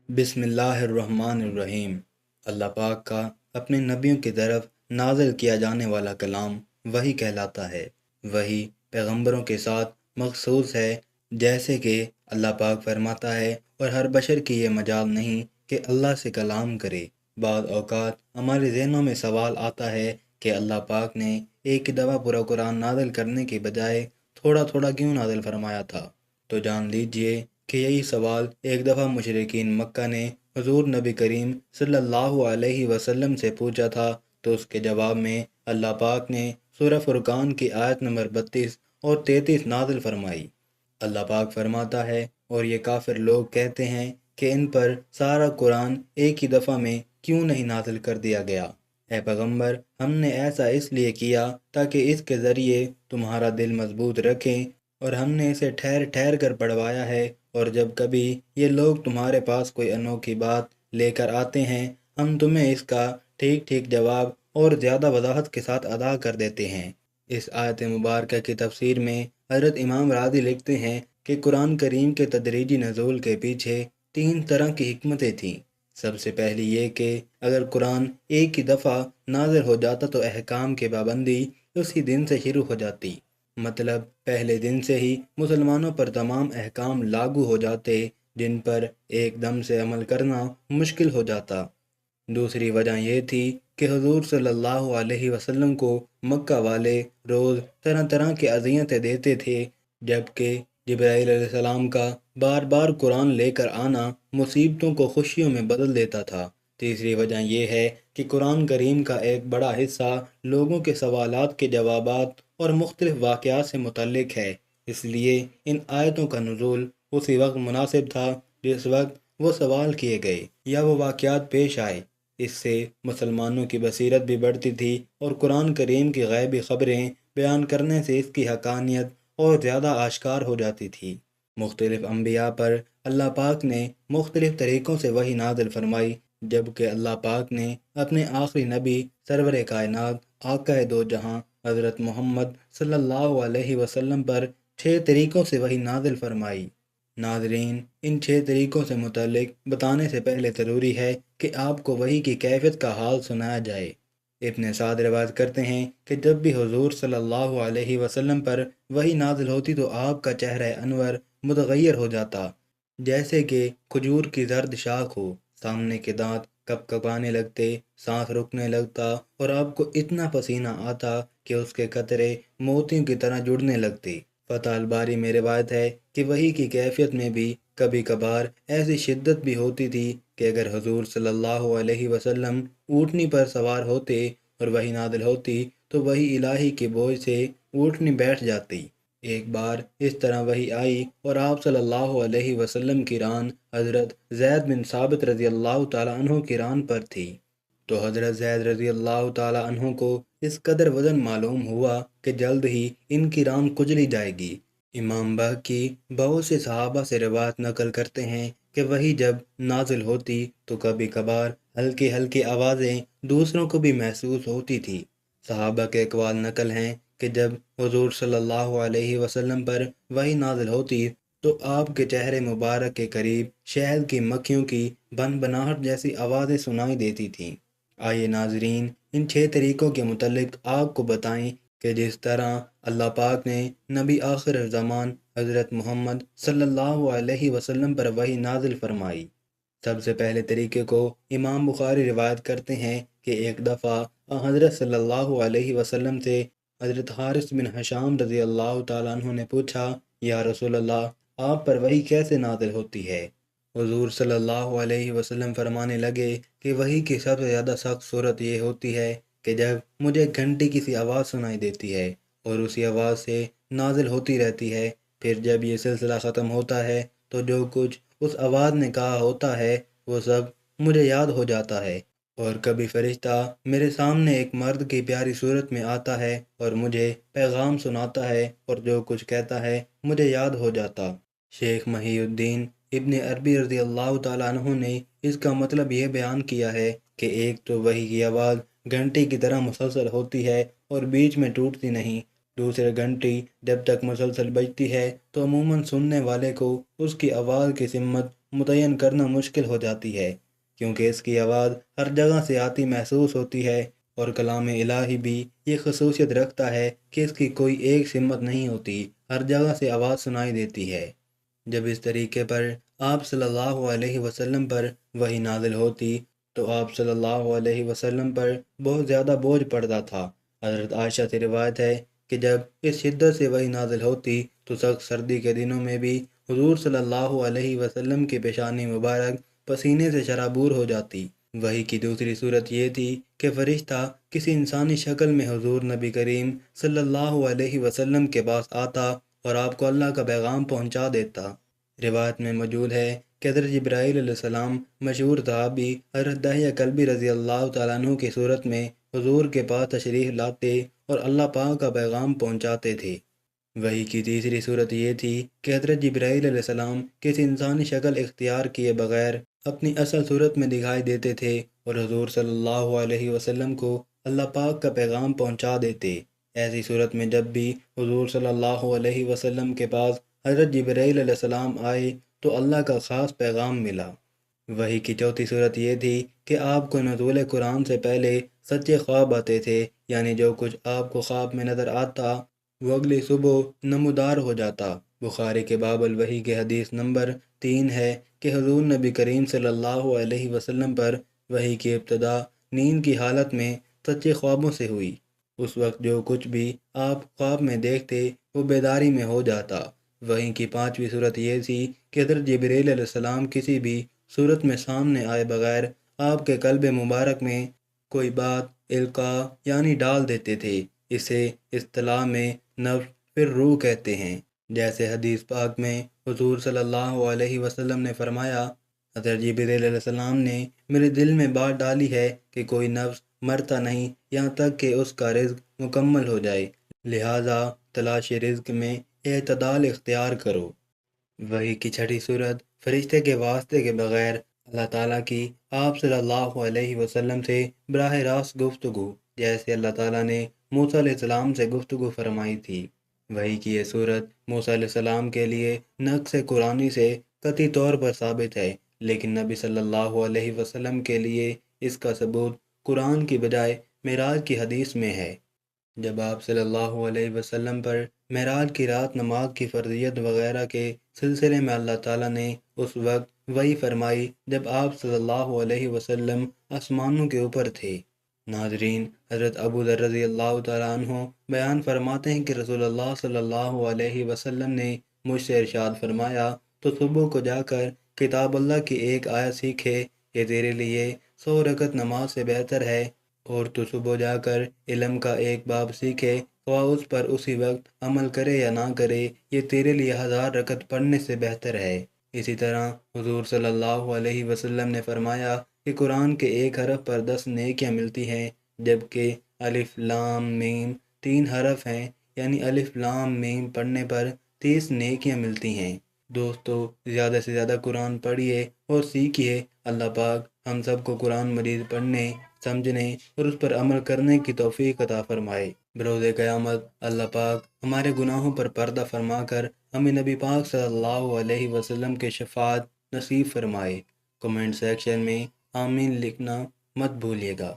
بسم اللہ الرحمن الرحیم۔ اللہ پاک کا اپنے نبیوں کی طرف نازل کیا جانے والا کلام وحی کہلاتا ہے۔ وحی پیغمبروں کے ساتھ مخصوص ہے، جیسے کہ اللہ پاک فرماتا ہے اور ہر بشر کی یہ مجال نہیں کہ اللہ سے کلام کرے۔ بعض اوقات ہمارے ذہنوں میں سوال آتا ہے کہ اللہ پاک نے ایک ہی دفعہ پورا قرآن نازل کرنے کے بجائے تھوڑا تھوڑا کیوں نازل فرمایا تھا؟ تو جان لیجئے کہ یہی سوال ایک دفعہ مشرکین مکہ نے حضور نبی کریم صلی اللہ علیہ وسلم سے پوچھا تھا، تو اس کے جواب میں اللہ پاک نے سورہ فرقان کی آیت نمبر 32 اور 33 نازل فرمائی۔ اللہ پاک فرماتا ہے، اور یہ کافر لوگ کہتے ہیں کہ ان پر سارا قرآن ایک ہی دفعہ میں کیوں نہیں نازل کر دیا گیا؟ اے پیغمبر، ہم نے ایسا اس لیے کیا تاکہ اس کے ذریعے تمہارا دل مضبوط رکھیں، اور ہم نے اسے ٹھہر ٹھہر کر پڑھوایا ہے، اور جب کبھی یہ لوگ تمہارے پاس کوئی انوکھی بات لے کر آتے ہیں، ہم تمہیں اس کا ٹھیک ٹھیک جواب اور زیادہ وضاحت کے ساتھ ادا کر دیتے ہیں۔ اس آیت مبارکہ کی تفسیر میں حضرت امام راضی لکھتے ہیں کہ قرآن کریم کے تدریجی نزول کے پیچھے 3 طرح کی حکمتیں تھیں۔ سب سے پہلی یہ کہ اگر قرآن ایک ہی دفعہ نازل ہو جاتا تو احکام کی پابندی اسی دن سے شروع ہو جاتی، مطلب پہلے دن سے ہی مسلمانوں پر تمام احکام لاگو ہو جاتے، جن پر ایک دم سے عمل کرنا مشکل ہو جاتا۔ دوسری وجہ یہ تھی کہ حضور صلی اللہ علیہ وسلم کو مکہ والے روز طرح طرح کی اذیتیں دیتے تھے، جبکہ جبرائیل علیہ السلام کا بار بار قرآن لے کر آنا مصیبتوں کو خوشیوں میں بدل دیتا تھا۔ تیسری وجہ یہ ہے کہ قرآن کریم کا ایک بڑا حصہ لوگوں کے سوالات کے جوابات اور مختلف واقعات سے متعلق ہے، اس لیے ان آیتوں کا نزول اسی وقت مناسب تھا جس وقت وہ سوال کیے گئے یا وہ واقعات پیش آئے۔ اس سے مسلمانوں کی بصیرت بھی بڑھتی تھی، اور قرآن کریم کی غیبی خبریں بیان کرنے سے اس کی حقانیت اور زیادہ آشکار ہو جاتی تھی۔ مختلف انبیاء پر اللہ پاک نے مختلف طریقوں سے وحی نازل فرمائی، جبکہ اللہ پاک نے اپنے آخری نبی سرور کائنات آقا دو جہاں حضرت محمد صلی اللہ علیہ وسلم پر 6 طریقوں سے وحی نازل فرمائی۔ ناظرین، ان 6 طریقوں سے متعلق بتانے سے پہلے ضروری ہے کہ آپ کو وحی کی کیفیت کا حال سنایا جائے۔ ابن سعد روایت کرتے ہیں کہ جب بھی حضور صلی اللہ علیہ وسلم پر وحی نازل ہوتی تو آپ کا چہرہ انور متغیر ہو جاتا، جیسے کہ کھجور کی زرد شاخ ہو، سامنے کے دانت کپ کپانے لگتے، سانس رکنے لگتا، اور آپ کو اتنا پسینہ آتا کہ اس کے قطرے موتیوں کی طرح جڑنے لگتے۔ فتح الباری میں روایت ہے کہ وحی کی کیفیت میں بھی کبھی کبھار ایسی شدت بھی ہوتی تھی کہ اگر حضور صلی اللہ علیہ وسلم اونٹنی پر سوار ہوتے اور وحی نازل ہوتی تو وحی الہی کے بوجھ سے اونٹنی بیٹھ جاتی۔ ایک بار اس طرح وحی آئی اور آپ صلی اللہ علیہ وسلم کی ران حضرت زید بن ثابت رضی اللہ تعالیٰ عنہ کی ران پر تھی، تو حضرت زید رضی اللہ تعالیٰ عنہ کو اس قدر وزن معلوم ہوا کہ جلد ہی ان کی ران کچلی جائے گی۔ امام باقی بہت سے صحابہ سے روایت نقل کرتے ہیں کہ وحی جب نازل ہوتی تو کبھی کبھار ہلکی ہلکی آوازیں دوسروں کو بھی محسوس ہوتی تھی۔ صحابہ کے اقوال نقل ہیں کہ جب حضور صلی اللہ علیہ وسلم پر وحی نازل ہوتی تو آپ کے چہرے مبارک کے قریب شہد کی مکھیوں کی بن بناہٹ جیسی آوازیں سنائی دیتی تھیں۔ آئیے ناظرین، ان 6 طریقوں کے متعلق آپ کو بتائیں کہ جس طرح اللہ پاک نے نبی آخر زمان حضرت محمد صلی اللہ علیہ وسلم پر وحی نازل فرمائی۔ سب سے پہلے طریقے کو امام بخاری روایت کرتے ہیں کہ ایک دفعہ حضرت صلی اللہ علیہ وسلم سے حضرت حارث بن حشام رضی اللہ تعالیٰ عنہ نے پوچھا، یا رسول اللہ، آپ پر وحی کیسے نازل ہوتی ہے؟ حضور صلی اللہ علیہ وسلم فرمانے لگے کہ وحی کی سب سے زیادہ سخت صورت یہ ہوتی ہے کہ جب مجھے گھنٹی کی سی آواز سنائی دیتی ہے اور اسی آواز سے نازل ہوتی رہتی ہے، پھر جب یہ سلسلہ ختم ہوتا ہے تو جو کچھ اس آواز نے کہا ہوتا ہے وہ سب مجھے یاد ہو جاتا ہے، اور کبھی فرشتہ میرے سامنے ایک مرد کی پیاری صورت میں آتا ہے اور مجھے پیغام سناتا ہے، اور جو کچھ کہتا ہے مجھے یاد ہو جاتا۔ شیخ محی الدین ابن عربی رضی اللہ تعالیٰ عنہ نے اس کا مطلب یہ بیان کیا ہے کہ ایک تو وحی کی آواز گھنٹی کی طرح مسلسل ہوتی ہے اور بیچ میں ٹوٹتی نہیں، دوسرے گھنٹی جب تک مسلسل بجتی ہے تو عموماً سننے والے کو اس کی آواز کی سمت متعین کرنا مشکل ہو جاتی ہے، کیونکہ اس کی آواز ہر جگہ سے آتی محسوس ہوتی ہے، اور کلام الہی بھی یہ خصوصیت رکھتا ہے کہ اس کی کوئی ایک سمت نہیں ہوتی، ہر جگہ سے آواز سنائی دیتی ہے۔ جب اس طریقے پر آپ صلی اللہ علیہ وسلم پر وحی نازل ہوتی تو آپ صلی اللہ علیہ وسلم پر بہت زیادہ بوجھ پڑتا تھا۔ حضرت عائشہ سے روایت ہے کہ جب اس شدت سے وحی نازل ہوتی تو سخت سردی کے دنوں میں بھی حضور صلی اللہ علیہ وسلم کی پیشانی مبارک پسینے سے شرابور ہو جاتی۔ وحی کی دوسری صورت یہ تھی کہ فرشتہ کسی انسانی شکل میں حضور نبی کریم صلی اللہ علیہ وسلم کے پاس آتا اور آپ کو اللہ کا پیغام پہنچا دیتا۔ روایت میں موجود ہے کہ حضرت جبرائیل علیہ السلام مشہور صحابی حضرت دحیہ کلبی رضی اللہ تعالیٰ عنہ کی صورت میں حضور کے پاس تشریف لاتے اور اللہ پاک کا پیغام پہنچاتے تھے۔ وحی کی تیسری صورت یہ تھی کہ حضرت جبرائیل علیہ السلام کسی انسانی شکل اختیار کیے بغیر اپنی اصل صورت میں دکھائی دیتے تھے اور حضور صلی اللہ علیہ وسلم کو اللہ پاک کا پیغام پہنچا دیتے۔ ایسی صورت میں جب بھی حضور صلی اللہ علیہ وسلم کے پاس حضرت جبرائیل علیہ السلام آئے تو اللہ کا خاص پیغام ملا۔ وحی کی چوتھی صورت یہ تھی کہ آپ کو نزول قرآن سے پہلے سچے خواب آتے تھے، یعنی جو کچھ آپ کو خواب میں نظر آتا وہ اگلی صبح نمودار ہو جاتا۔ بخاری کے باب الوحی کے حدیث نمبر 3 ہے کہ حضور نبی کریم صلی اللہ علیہ وسلم پر وحی کی ابتدا نیند کی حالت میں سچے خوابوں سے ہوئی۔ اس وقت جو کچھ بھی آپ خواب میں دیکھتے وہ بیداری میں ہو جاتا۔ وحی کی پانچویں صورت یہ تھی کہ حضرت جبرائیل علیہ السلام کسی بھی صورت میں سامنے آئے بغیر آپ کے قلب مبارک میں کوئی بات القاء یعنی ڈال دیتے تھے۔ اسے اصطلاح میں نفس پھر روح کہتے ہیں۔ جیسے حدیث پاک میں حضور صلی اللہ علیہ وسلم نے فرمایا، حضرت جبرائیل علیہ السلام نے میرے دل میں بات ڈالی ہے کہ کوئی نفس مرتا نہیں یہاں تک کہ اس کا رزق مکمل ہو جائے، لہٰذا تلاش رزق میں اعتدال اختیار کرو۔ وحی کی چھٹی صورت فرشتے کے واسطے کے بغیر اللہ تعالیٰ کی آپ صلی اللہ علیہ وسلم سے براہ راست گفتگو، جیسے اللہ تعالیٰ نے موسیٰ علیہ السلام سے گفتگو فرمائی تھی۔ وحی کی یہ صورت موسیٰ علیہ السلام کے لیے نقص قرآنی سے قطعی طور پر ثابت ہے، لیکن نبی صلی اللہ علیہ وسلم کے لیے اس کا ثبوت قرآن کی بجائے معراج کی حدیث میں ہے۔ جب آپ صلی اللہ علیہ وسلم پر معراج کی رات نماز کی فرضیت وغیرہ کے سلسلے میں اللہ تعالیٰ نے اس وقت وحی فرمائی جب آپ صلی اللہ علیہ وسلم آسمانوں کے اوپر تھے۔ ناظرین، حضرت ابو ذر رضی اللہ تعالیٰ عنہ بیان فرماتے ہیں کہ رسول اللہ صلی اللہ علیہ وسلم نے مجھ سے ارشاد فرمایا، تو صبح کو جا کر کتاب اللہ کی ایک آیت سیکھے، یہ تیرے لیے 100 رکعت نماز سے بہتر ہے، اور تو صبح جا کر علم کا ایک باب سیکھے، خواہ اس پر اسی وقت عمل کرے یا نہ کرے، یہ تیرے لیے 1000 رکعت پڑھنے سے بہتر ہے۔ اسی طرح حضور صلی اللہ علیہ وسلم نے فرمایا کہ قرآن کے ایک حرف پر 10 نیکیاں ملتی ہیں، جبکہ الف لام میم 3 حرف ہیں، یعنی الف لام میم پڑھنے پر 30 نیکیاں ملتی ہیں۔ دوستو، زیادہ سے زیادہ قرآن پڑھیے اور سیکھیے۔ اللہ پاک ہم سب کو قرآن مجید پڑھنے، سمجھنے اور اس پر عمل کرنے کی توفیق عطا فرمائے۔ بروز قیامت اللہ پاک ہمارے گناہوں پر پردہ فرما کر ہمیں نبی پاک صلی اللہ علیہ وسلم کے شفاعت نصیب فرمائے۔ کمنٹ سیکشن میں آمین لکھنا مت بھولیے گا۔